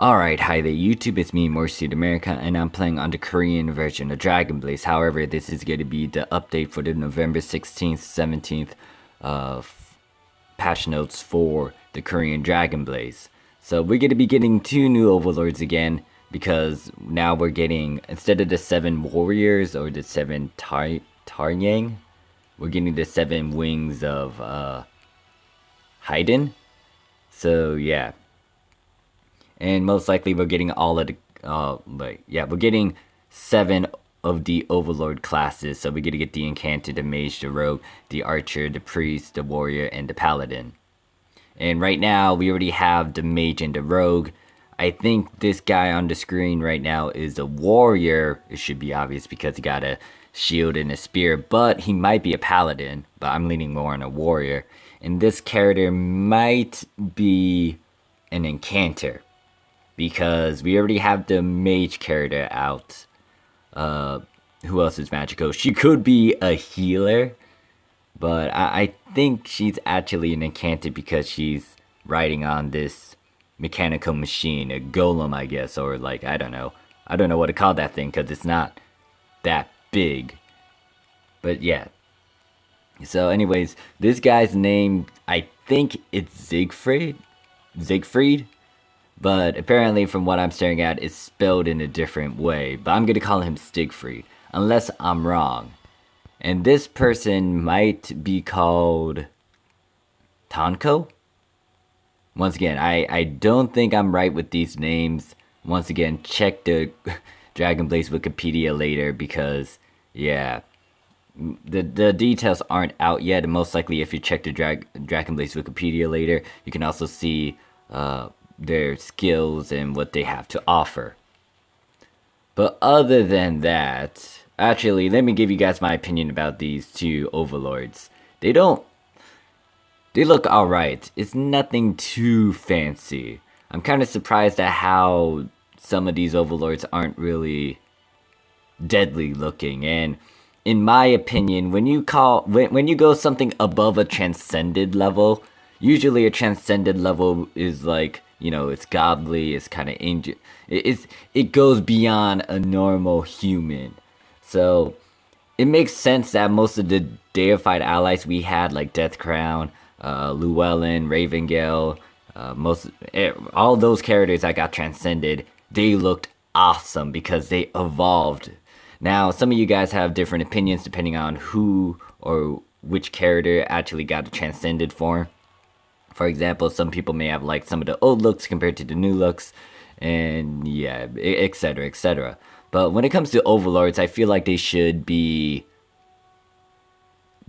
Alright, hi there YouTube, it's me, Morphsuit America, and I'm playing on the Korean version of Dragon Blaze. However, this is going to be the update for the November 16th, 17th patch notes for the Korean Dragon Blaze. So we're going to be getting 2 new overlords again, because now we're getting, instead of the 7 warriors or the 7 Taryang, we're getting the 7 wings of Haydn. So yeah. And most likely we're getting all of the, we're getting 7 of the Overlord classes. So we're gonna get the Enchanted, the Mage, the Rogue, the Archer, the Priest, the Warrior, and the Paladin. And right now, we already have the Mage and the Rogue. I think this guy on the screen right now is a Warrior. It should be obvious because he got a shield and a spear. But he might be a Paladin, but I'm leaning more on a Warrior. And this character might be an Enchanter, because we already have the Mage character out. Who else is magical? She could be a healer, but I think she's actually an Enchanted because she's riding on this mechanical machine, a golem, I guess, or like, I don't know what to call that thing because it's not that big. But yeah. So anyways, this guy's name, I think it's Siegfried. But apparently from what I'm staring at, it's spelled in a different way. But I'm going to call him Siegfried, unless I'm wrong. And this person might be called Tonko? Once again, I don't think I'm right with these names. Once again, check the Dragon Blaze Wikipedia later because, yeah, the details aren't out yet. And most likely if you check the Dragon Blaze Wikipedia later, you can also see their skills and what they have to offer. But other than that, actually, let me give you guys my opinion about these 2 overlords. They look alright. It's nothing too fancy. I'm kind of surprised at how some of these overlords aren't really deadly looking. And in my opinion, when you go something above a transcended level, usually a transcended level is like, you know, it's godly, it's kind of angel. It goes beyond a normal human. So it makes sense that most of the deified allies we had, like Death Crown, Llewellyn, Ravengale, all those characters that got transcended, they looked awesome because they evolved. Now, some of you guys have different opinions depending on who or which character actually got a transcended form. For example, some people may have liked some of the old looks compared to the new looks, and yeah, etc, etc. But when it comes to overlords, I feel like they should be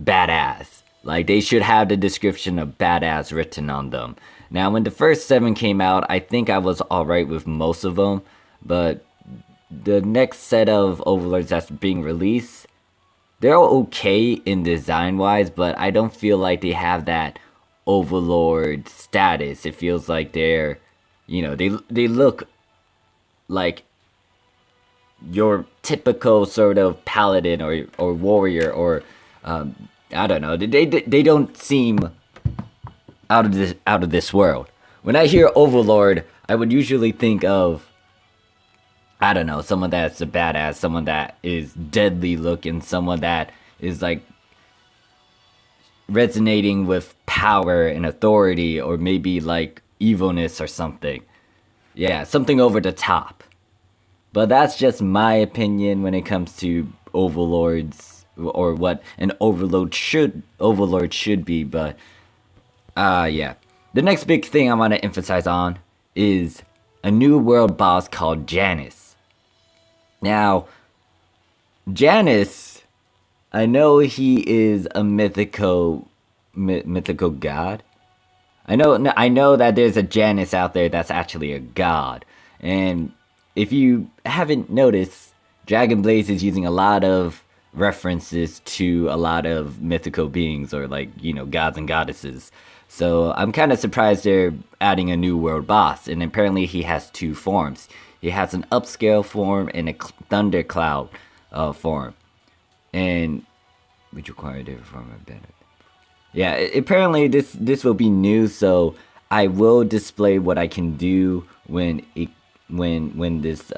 badass. Like, they should have the description of badass written on them. Now, when the first 7 came out, I think I was alright with most of them, but the next set of overlords that's being released, they're okay in design-wise, but I don't feel like they have that overlord status. It feels like they're, you know, they look like your typical sort of paladin or warrior or I don't know. They don't seem out of this world. When I hear overlord, I would usually think of, I don't know, someone that's a badass, someone that is deadly looking, someone that is like resonating with power and authority, or maybe like evilness or something. Yeah, something over the top. But that's just my opinion when it comes to overlords, or what an overlord should be. But yeah, the next big thing I want to emphasize on is a new world boss called Janus. Now, Janus, I know he is a mythical god. I know that there's a Janus out there that's actually a god. And if you haven't noticed, Dragon Blaze is using a lot of references to a lot of mythical beings, or like, you know, gods and goddesses. So I'm kind of surprised they're adding a new world boss. And apparently he has 2 forms. He has an upscale form and a thundercloud form. And which require a different form of better. Yeah, apparently this will be new, so I will display what I can do when it when this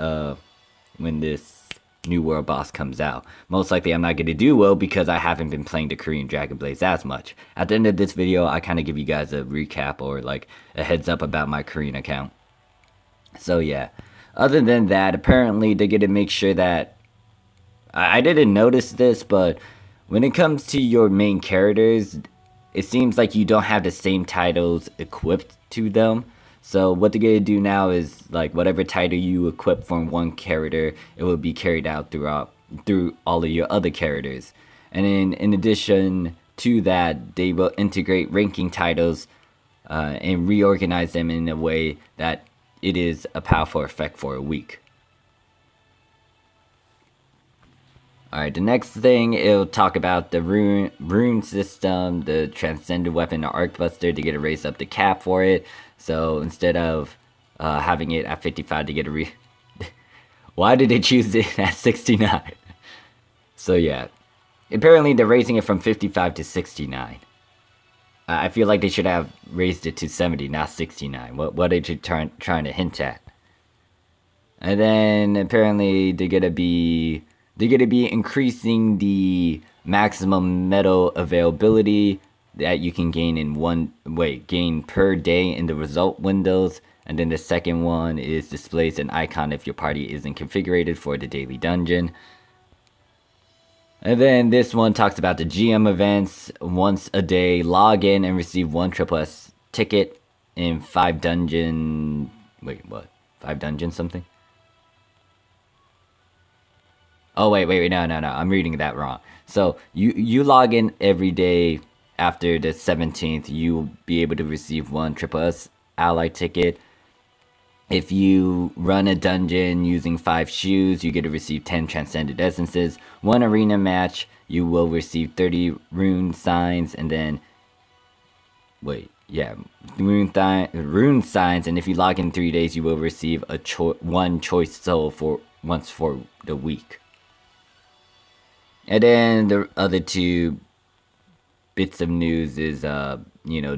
new world boss comes out. Most likely I'm not going to do well because I haven't been playing the Korean Dragon Blaze as much. At the end of this video, I kind of give you guys a recap or like a heads up about my Korean account. So yeah, other than that, apparently they're going to make sure that, I didn't notice this, but when it comes to your main characters, it seems like you don't have the same titles equipped to them. So what they're gonna do now is like whatever title you equip from one character, it will be carried out through all of your other characters. And in addition to that, they will integrate ranking titles and reorganize them in a way that it is a powerful effect for a week. Alright, the next thing, it'll talk about the rune system, the transcended weapon, the arc buster, to get to raise up the cap for it. So instead of having it at 55 to get a why did they choose it at 69? So yeah, apparently they're raising it from 55 to 69. I feel like they should have raised it to 70, not 69. What are they trying to hint at? And then apparently they're gonna be increasing the maximum medal availability that you can gain per day in the result windows. And then the second one is displays an icon if your party isn't configured for the daily dungeon. And then this one talks about the GM events. Once a day, log in and receive one SSS ticket in 5 dungeon... Wait, what? 5 dungeon something? Oh, wait, no, I'm reading that wrong. So, you log in every day after the 17th, you'll be able to receive one SSS Ally ticket. If you run a dungeon using 5 shoes, you get to receive 10 Transcended Essences. 1 arena match, you will receive 30 rune signs, and then... Wait, yeah, rune signs, and if you log in 3 days, you will receive one choice soul for once for the week. And then the other 2 bits of news is,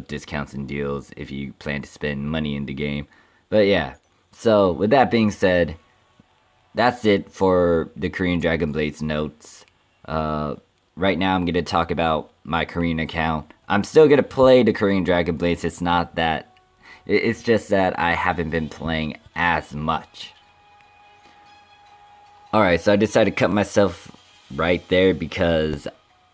discounts and deals if you plan to spend money in the game. But yeah, so with that being said, that's it for the Korean Dragon Blaze notes. Right now I'm going to talk about my Korean account. I'm still going to play the Korean Dragon Blaze. It's just that I haven't been playing as much. Alright, so I decided to cut myself right there because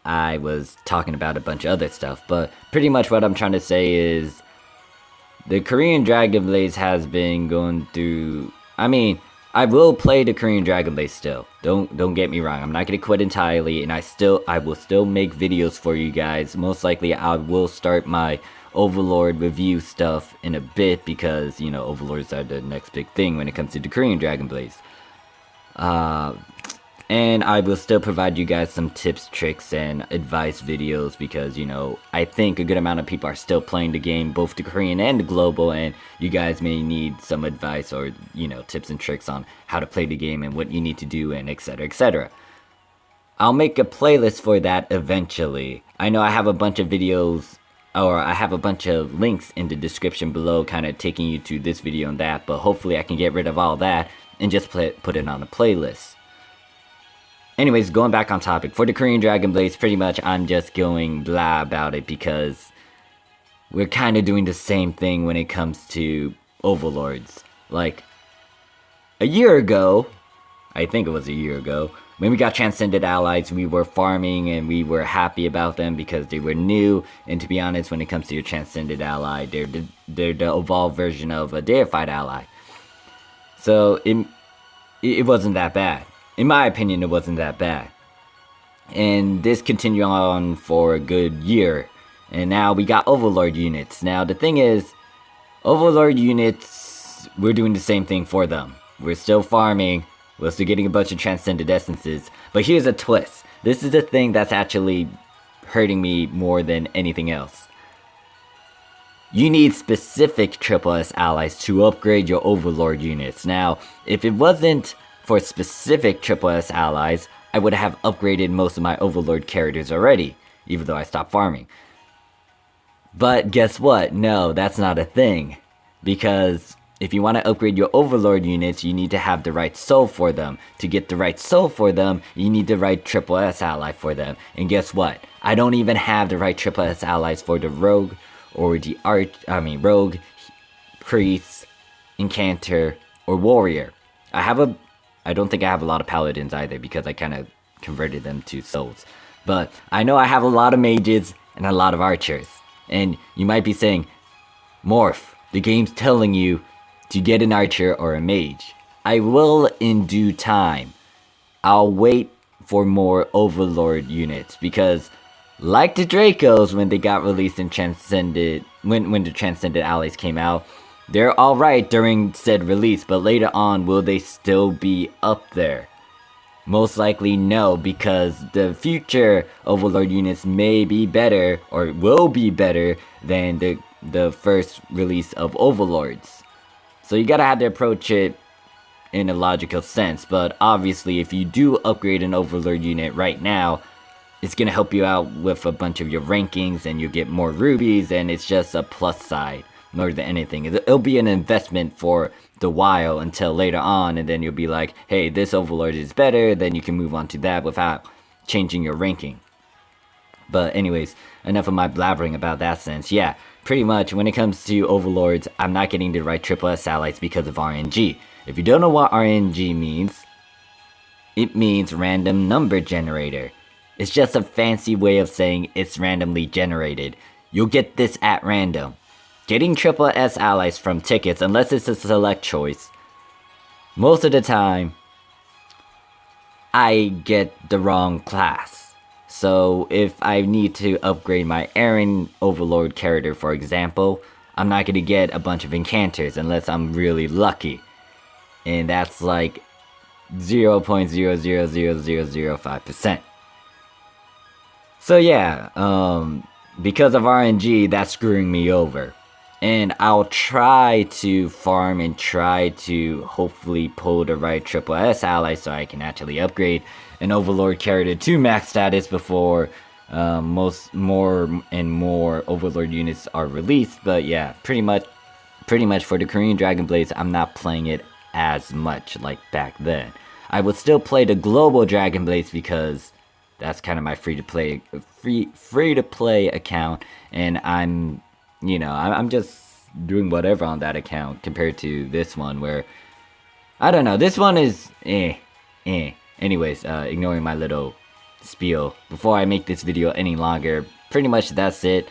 I was talking about a bunch of other stuff. But pretty much what I'm trying to say is the Korean Dragon Blaze has been going through... I mean, I will play the Korean Dragon Blaze still. Don't get me wrong. I'm not going to quit entirely, and I will still make videos for you guys. Most likely I will start my Overlord review stuff in a bit because, Overlords are the next big thing when it comes to the Korean Dragon Blaze. And I will still provide you guys some tips, tricks, and advice videos because, I think a good amount of people are still playing the game, both the Korean and the global, and you guys may need some advice or, tips and tricks on how to play the game and what you need to do and etc, etc. I'll make a playlist for that eventually. I know I have a bunch of videos, or I have a bunch of links in the description below kind of taking you to this video and that, but hopefully I can get rid of all that and just put it on a playlist. Anyways, going back on topic, for the Korean Dragon Blaze, pretty much I'm just going blah about it because we're kind of doing the same thing when it comes to Overlords. Like, a year ago, I think it was a year ago, when we got Transcended Allies, we were farming and we were happy about them because they were new. And to be honest, when it comes to your Transcended Ally, they're the evolved version of a deified ally. So, it wasn't that bad. In my opinion, it wasn't that bad. And this continued on for a good year. And now we got Overlord units. Now, the thing is, Overlord units, we're doing the same thing for them. We're still farming. We're still getting a bunch of Transcended Essences. But here's a twist. This is the thing that's actually hurting me more than anything else. You need specific SSS allies to upgrade your Overlord units. Now, if it wasn't for specific SSS allies, I would have upgraded most of my Overlord characters already, even though I stopped farming. But guess what? No, that's not a thing. Because if you want to upgrade your Overlord units, you need to have the right soul for them. To get the right soul for them, you need the right SSS ally for them. And guess what? I don't even have the right SSS allies for the rogue or the rogue, priest, incantor, or warrior. I don't think I have a lot of paladins either because I kind of converted them to souls. But I know I have a lot of mages and a lot of archers. And you might be saying, Morph, the game's telling you to get an archer or a mage. I will in due time. I'll wait for more Overlord units because like the Dracos when they got released in Transcended, when the Transcended Allies came out, they're alright during said release, but later on will they still be up there? Most likely no, because the future Overlord units may be better or will be better than the first release of Overlords. So you gotta have to approach it in a logical sense, but obviously if you do upgrade an Overlord unit right now, it's gonna help you out with a bunch of your rankings and you get more rubies, and it's just a plus side more than anything. It'll be an investment for the while until later on, and then you'll be like, hey, this Overlord is better, then you can move on to that without changing your ranking. But anyways, enough of my blabbering about that sense. Yeah, pretty much when it comes to Overlords, I'm not getting the right SSS allies because of RNG. If you don't know what RNG means, it means random number generator. It's just a fancy way of saying it's randomly generated. You'll get this at random. Getting SSS allies from tickets, unless it's a select choice, most of the time, I get the wrong class. So if I need to upgrade my Aaron Overlord character, for example, I'm not going to get a bunch of enchanters unless I'm really lucky. And that's like 0.00005%. So yeah, because of RNG, that's screwing me over. And I'll try to farm and try to hopefully pull the right SSS ally so I can actually upgrade an Overlord character to max status before more and more Overlord units are released. But yeah, pretty much for the Korean Dragon Blades, I'm not playing it as much like back then. I would still play the global Dragon Blades because that's kind of my free to play account, and I'm just doing whatever on that account compared to this one where, I don't know, this one is Anyways, ignoring my little spiel, before I make this video any longer, pretty much that's it.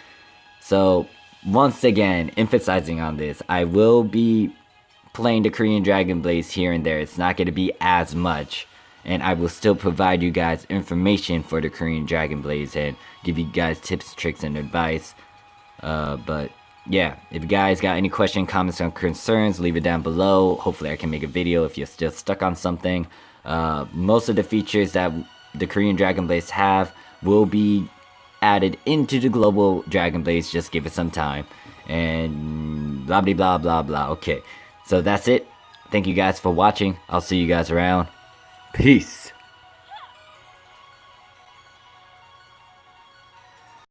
So, once again, emphasizing on this, I will be playing the Korean Dragon Blades here and there. It's not going to be as much, and I will still provide you guys information for the Korean Dragon Blades and give you guys tips, tricks, and advice. But yeah, if you guys got any questions, comments, or concerns, leave it down below. Hopefully I can make a video if you're still stuck on something. Most of the features that the Korean Dragon Blades have will be added into the global Dragon Blades. Just give it some time. And blah blah blah blah blah. Okay, so that's it. Thank you guys for watching. I'll see you guys around. Peace.